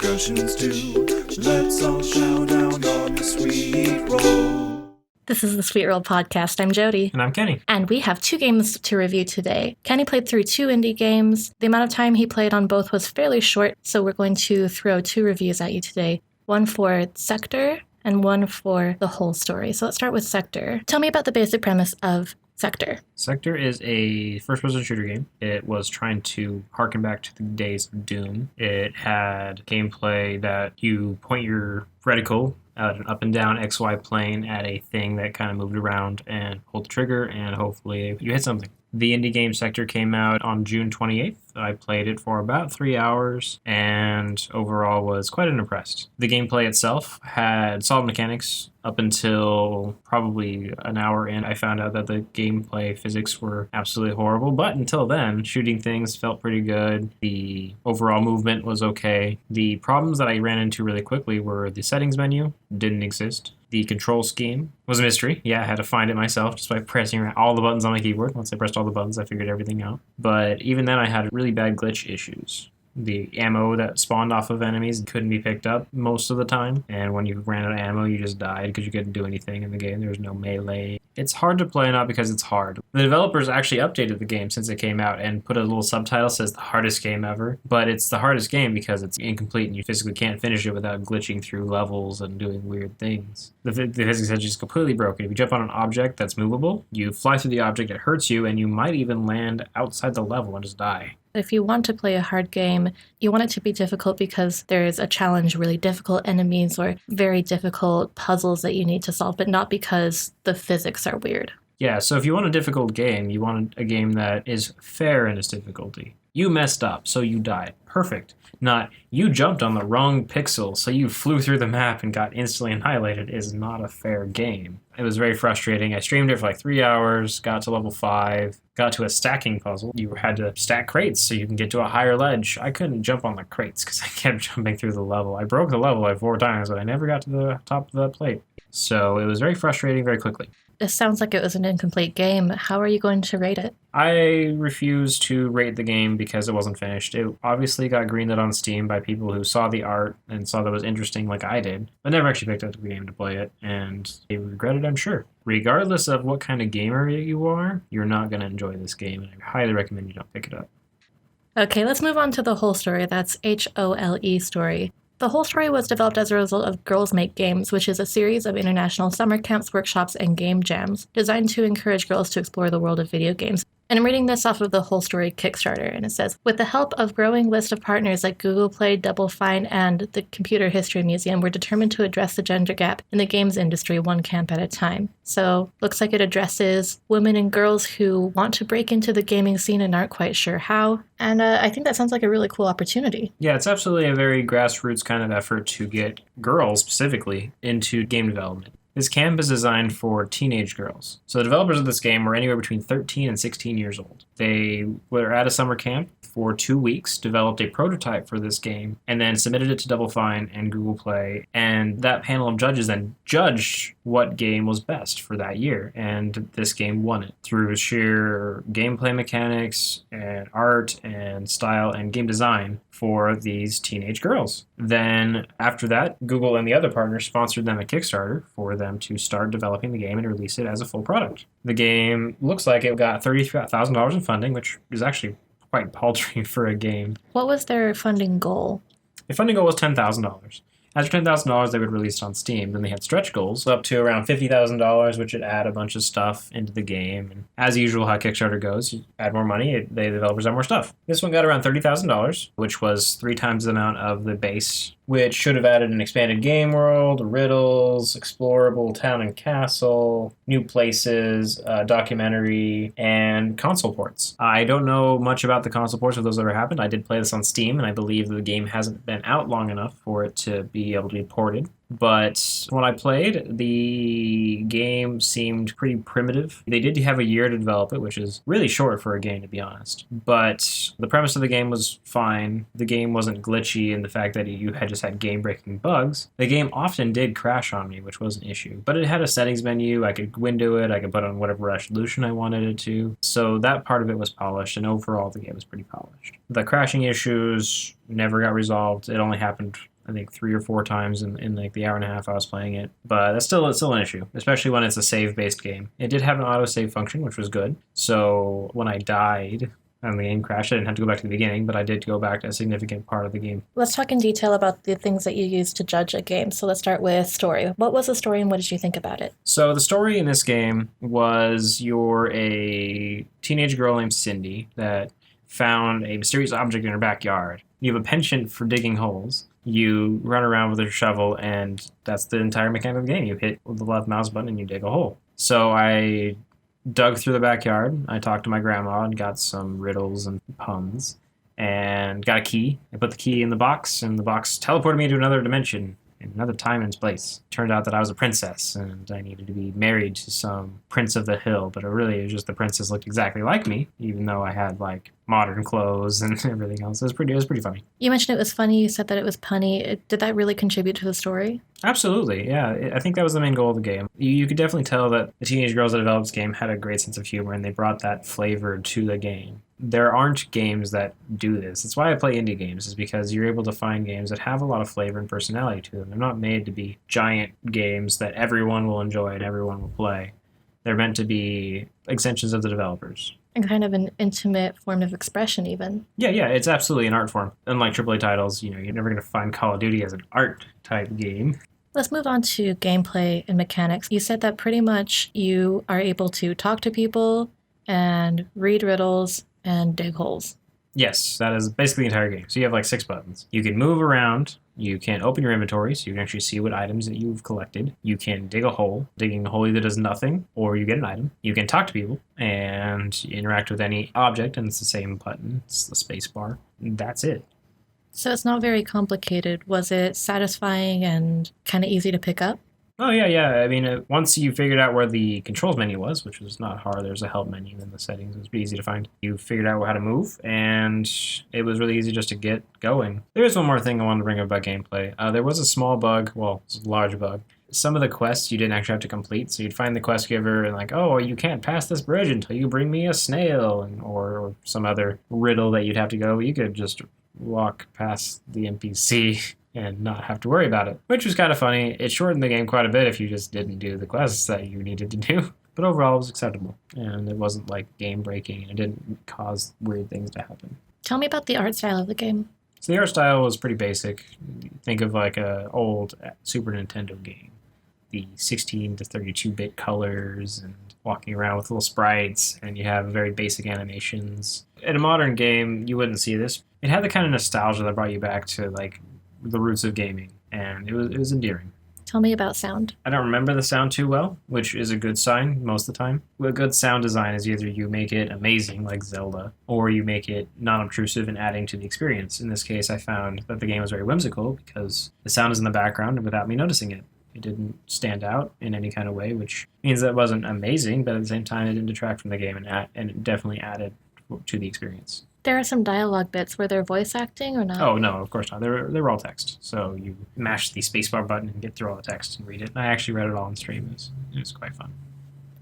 discussions too. Let's all chow down on the sweet roll. This is the Sweet Roll Podcast. I'm Jody. And I'm Kenny. And we have 2 games to review today. Kenny played through 2 indie games. The amount of time he played on both was fairly short, so we're going to throw 2 reviews at you today. One for Sector and one for the whole story. So let's start with Sector. Tell me about the basic premise of Sector. Sector is a first-person shooter game. It was trying to harken back to the days of Doom. It had gameplay that you point your reticle at an up and down XY plane at a thing that kind of moved around and pulled the trigger, and hopefully you hit something. The indie game Sector came out on June 28th. I played it for about 3 hours and overall was quite unimpressed. The gameplay itself had solid mechanics up until probably an hour in. I found out that the gameplay physics were absolutely horrible, but until then, shooting things felt pretty good. The overall movement was okay. The problems that I ran into really quickly were the settings menu didn't exist. The control scheme was a mystery. Yeah, I had to find it myself just by pressing all the buttons on my keyboard. Once I pressed all the buttons, I figured everything out. But even then, I had really bad glitch issues. The ammo that spawned off of enemies couldn't be picked up most of the time. And when you ran out of ammo, you just died because you couldn't do anything in the game. There was no melee. It's hard to play, not because it's hard. The developers actually updated the game since it came out and put a little subtitle that says the hardest game ever. But it's the hardest game because it's incomplete and you physically can't finish it without glitching through levels and doing weird things. The physics is just completely broken. If you jump on an object that's movable, you fly through the object, it hurts you, and you might even land outside the level and just die. If you want to play a hard game, you want it to be difficult because there's a challenge, really difficult enemies or very difficult puzzles that you need to solve, but not because the physics are weird. Yeah, so if you want a difficult game, you want a game that is fair in its difficulty. You messed up, so you died. Perfect. Not, you jumped on the wrong pixel, so you flew through the map and got instantly annihilated is not a fair game. It was very frustrating. I streamed it for like 3 hours, got to level 5, got to a stacking puzzle. You had to stack crates so you can get to a higher ledge. I couldn't jump on the crates because I kept jumping through the level. I broke the level like 4 times, but I never got to the top of the plate. So it was very frustrating very quickly. This sounds like it was an incomplete game. How are you going to rate it? I refuse to rate the game because it wasn't finished. It obviously got greenlit on Steam by people who saw the art and saw that it was interesting like I did, but never actually picked up the game to play it, and they regret it, I'm sure. Regardless of what kind of gamer you are, you're not going to enjoy this game, and I highly recommend you don't pick it up. Okay, let's move on to the whole story. That's HOLE story. The whole story was developed as a result of Girls Make Games, which is a series of international summer camps, workshops, and game jams designed to encourage girls to explore the world of video games. And I'm reading this off of the Whole Story Kickstarter, and it says, with the help of growing list of partners like Google Play, Double Fine, and the Computer History Museum, we're determined to address the gender gap in the games industry one camp at a time. So, looks like it addresses women and girls who want to break into the gaming scene and aren't quite sure how. And I think that sounds like a really cool opportunity. Yeah, it's absolutely a very grassroots kind of effort to get girls, specifically, into game development. This camp is designed for teenage girls. So the developers of this game were anywhere between 13 and 16 years old. They were at a summer camp for 2 weeks, developed a prototype for this game, and then submitted it to Double Fine and Google Play. And that panel of judges then judged what game was best for that year. And this game won it through sheer gameplay mechanics and art and style and game design for these teenage girls. Then after that, Google and the other partners sponsored them a Kickstarter for them to start developing the game and release it as a full product. The game looks like it got $30,000 in funding, which is actually quite paltry for a game. What was their funding goal? The funding goal was $10,000. After $10,000, they would release it on Steam. Then they had stretch goals up to around $50,000, which would add a bunch of stuff into the game. And as usual, how Kickstarter goes, you add more money, the developers add more stuff. This one got around $30,000, which was 3 times the amount of the base, which should have added an expanded game world, riddles, explorable town and castle, new places, documentary, and console ports. I don't know much about the console ports if those ever happened. I did play this on Steam, and I believe the game hasn't been out long enough for it to be able to be ported. But when I played, the game seemed pretty primitive. They did have a year to develop it, which is really short for a game, to be honest. But the premise of the game was fine. The game wasn't glitchy in the fact that you had just had game-breaking bugs. The game often did crash on me, which was an issue. But it had a settings menu. I could window it. I could put on whatever resolution I wanted it to. So that part of it was polished, and overall the game was pretty polished. The crashing issues never got resolved. It only happened I think 3 or 4 times in like the hour and a half I was playing it. But it's still an issue, especially when it's a save-based game. It did have an autosave function, which was good. So when I died and the game crashed, I didn't have to go back to the beginning, but I did go back to a significant part of the game. Let's talk in detail about the things that you use to judge a game. So let's start with story. What was the story and what did you think about it? So the story in this game was you're a teenage girl named Cindy that found a mysterious object in her backyard. You have a penchant for digging holes. You run around with a shovel, and that's the entire mechanic of the game. You hit the left mouse button and you dig a hole. So I dug through the backyard. I talked to my grandma and got some riddles and puns and got a key. I put the key in the box, and the box teleported me to another dimension, in another time and place. Turned out that I was a princess, and I needed to be married to some prince of the hill, but it was just the princess looked exactly like me, even though I had like modern clothes and everything else. It was pretty funny. You mentioned it was funny. You said that it was punny. Did that really contribute to the story? Absolutely, yeah. I think that was the main goal of the game. You could definitely tell that the teenage girls that developed this game had a great sense of humor, and they brought that flavor to the game. There aren't games that do this. That's why I play indie games, is because you're able to find games that have a lot of flavor and personality to them. They're not made to be giant games that everyone will enjoy and everyone will play. They're meant to be extensions of the developers. And kind of an intimate form of expression, even. Yeah, it's absolutely an art form. Unlike AAA titles, you're never going to find Call of Duty as an art type game. Let's move on to gameplay and mechanics. You said that pretty much you are able to talk to people and read riddles and dig holes. Yes, that is basically the entire game. So you have like 6 buttons. You can move around. You can open your inventory, so you can actually see what items that you've collected. You can dig a hole. Digging a hole either does nothing, or you get an item. You can talk to people and interact with any object, and it's the same button. It's the space bar. That's it. So it's not very complicated. Was it satisfying and kind of easy to pick up? Oh, yeah. I mean, once you figured out where the controls menu was, which was not hard, there's a help menu in the settings. It was pretty easy to find. You figured out how to move, and it was really easy just to get going. There is one more thing I wanted to bring up about gameplay. There was a small bug, well, it's a large bug. Some of the quests you didn't actually have to complete, so you'd find the quest giver and like, oh, you can't pass this bridge until you bring me a snail, or some other riddle that you'd have to go. You could just walk past the NPC and not have to worry about it, which was kind of funny. It shortened the game quite a bit if you just didn't do the quests that you needed to do. But overall, it was acceptable, and it wasn't like game-breaking, and it didn't cause weird things to happen. Tell me about the art style of the game. So the art style was pretty basic. Think of like a old Super Nintendo game. The 16 to 32-bit colors and walking around with little sprites, and you have very basic animations. In a modern game, you wouldn't see this. It had the kind of nostalgia that brought you back to like the roots of gaming, and it was endearing. Tell me about sound. I don't remember the sound too well, which is a good sign most of the time. A good sound design is either you make it amazing, like Zelda, or you make it non-obtrusive and adding to the experience. In this case, I found that the game was very whimsical because the sound is in the background without me noticing it. It didn't stand out in any kind of way, which means that it wasn't amazing, but at the same time, it didn't detract from the game, and it definitely added to the experience. There are some dialogue bits. Were there voice acting or not? Oh, no, of course not. They were all text. So you mash the spacebar button and get through all the text and read it. And I actually read it all on stream. It was quite fun.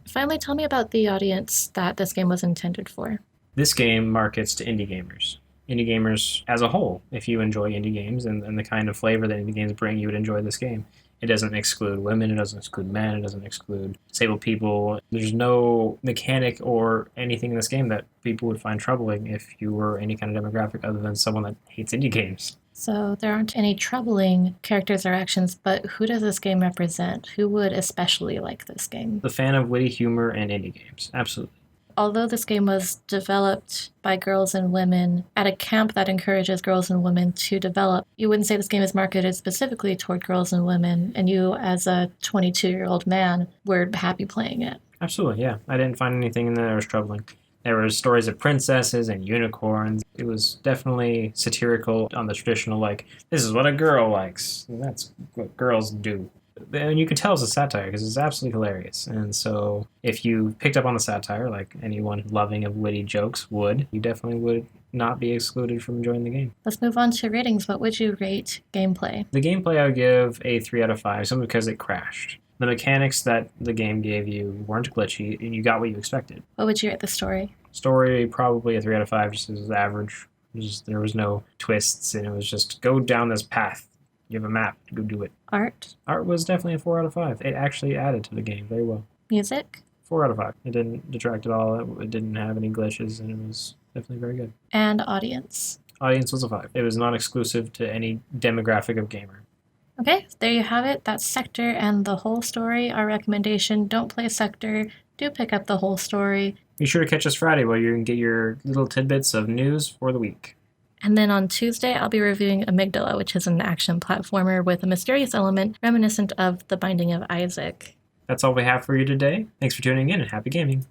Finally, tell me about the audience that this game was intended for. This game markets to indie gamers. Indie gamers as a whole. If you enjoy indie games and the kind of flavor that indie games bring, you would enjoy this game. It doesn't exclude women, it doesn't exclude men, it doesn't exclude disabled people. There's no mechanic or anything in this game that people would find troubling if you were any kind of demographic other than someone that hates indie games. So there aren't any troubling characters or actions, but who does this game represent? Who would especially like this game? The fan of witty humor and indie games, absolutely. Although this game was developed by girls and women at a camp that encourages girls and women to develop, you wouldn't say this game is marketed specifically toward girls and women, and you, as a 22-year-old man, were happy playing it. Absolutely, yeah. I didn't find anything in there that was troubling. There were stories of princesses and unicorns. It was definitely satirical on the traditional, like, this is what a girl likes. That's what girls do. And you can tell it's a satire because it's absolutely hilarious. And so if you picked up on the satire, like anyone loving of witty jokes would, you definitely would not be excluded from enjoying the game. Let's move on to ratings. What would you rate gameplay? The gameplay I would give a 3 out of 5, simply because it crashed. The mechanics that the game gave you weren't glitchy, and you got what you expected. What would you rate the story? Story, probably a 3 out of 5, just as average. There was no twists, and it was just go down this path. You have a map to go do it. Art, Art was definitely a 4 out of 5. It actually added to the game very well. music, 4 out of 5. It didn't detract at all. It didn't have any glitches, and it was definitely very good. and audience. Audience was a 5. It was non-exclusive to any demographic of gamer. Okay, there you have it. That's Sector and the whole story. Our recommendation, don't play Sector. Do pick up the whole story. Be sure to catch us Friday where you can get your little tidbits of news for the week. And then on Tuesday, I'll be reviewing Amygdala, which is an action platformer with a mysterious element reminiscent of The Binding of Isaac. That's all we have for you today. Thanks for tuning in and happy gaming.